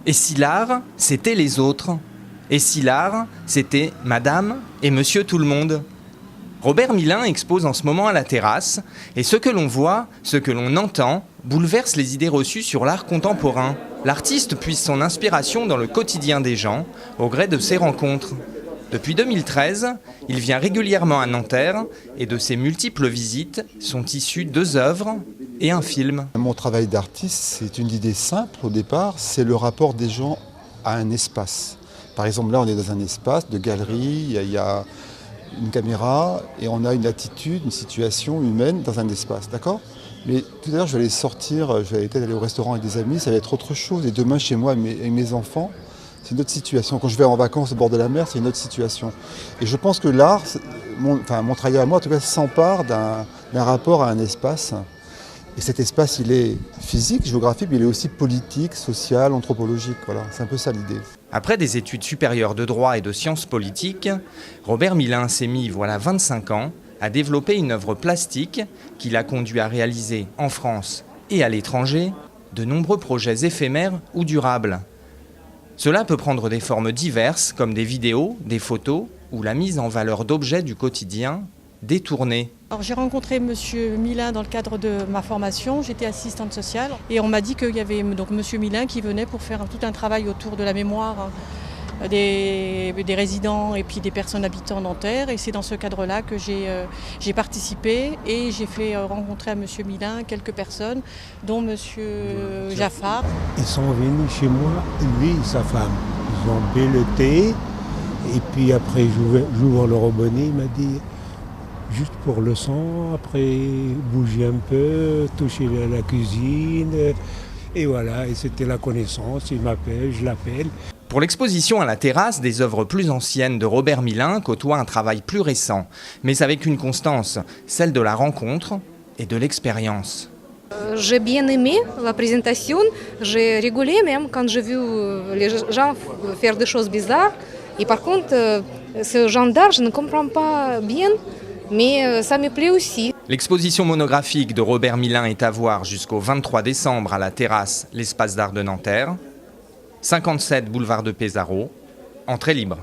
Et si l'art, c'était les autres? Et si l'art, c'était Madame et Monsieur Tout-le-Monde? Robert Millain expose en ce moment à la Terrasse, et ce que l'on voit, ce que l'on entend, bouleverse les idées reçues sur l'art contemporain. L'artiste puise son inspiration dans le quotidien des gens, au gré de ses rencontres. Depuis 2013, il vient régulièrement à Nanterre, et de ses multiples visites sont issues 2 œuvres et un film. Mon travail d'artiste, c'est une idée simple au départ, c'est le rapport des gens à un espace. Par exemple, là, on est dans un espace de galerie, il y a une caméra et on a une attitude, une situation humaine dans un espace, d'accord? Mais tout à l'heure, je vais aller sortir, je vais peut-être aller au restaurant avec des amis, ça va être autre chose. Et demain, chez moi, avec mes enfants, c'est une autre situation. Quand je vais en vacances au bord de la mer, c'est une autre situation. Et je pense que l'art, mon travail à moi, en tout cas, s'empare d'un rapport à un espace. Et cet espace, il est physique, géographique, mais il est aussi politique, social, anthropologique. Voilà, c'est un peu ça l'idée. Après des études supérieures de droit et de sciences politiques, Robert Millain s'est mis, voilà 25 ans, à développer une œuvre plastique qui l'a conduit à réaliser en France et à l'étranger de nombreux projets éphémères ou durables. Cela peut prendre des formes diverses comme des vidéos, des photos ou la mise en valeur d'objets du quotidien détournés. Alors, j'ai rencontré Monsieur Millain dans le cadre de ma formation, j'étais assistante sociale et on m'a dit qu'il y avait donc Monsieur Millain qui venait pour faire tout un travail autour de la mémoire des résidents et puis des personnes habitant Nanterre, et c'est dans ce cadre-là que j'ai participé et j'ai fait rencontrer à Monsieur Millain quelques personnes, dont Monsieur Jaffar. Ils sont venus chez moi, lui et sa femme. Ils ont bu le thé et puis après j'ouvre le robinet, il m'a dit juste pour le son, après bouger un peu, toucher la cuisine et voilà, et c'était la connaissance, il m'appelle, je l'appelle. Pour l'exposition à la Terrasse, des œuvres plus anciennes de Robert Millain côtoient un travail plus récent, mais avec une constance, celle de la rencontre et de l'expérience. J'ai bien aimé la présentation, j'ai rigolé même quand j'ai vu les gens faire des choses bizarres. Et par contre, ce genre d'art, je ne comprends pas bien, mais ça me plaît aussi. L'exposition monographique de Robert Millain est à voir jusqu'au 23 décembre à la Terrasse, l'espace d'art de Nanterre, 57 boulevard de Pesaro, entrée libre.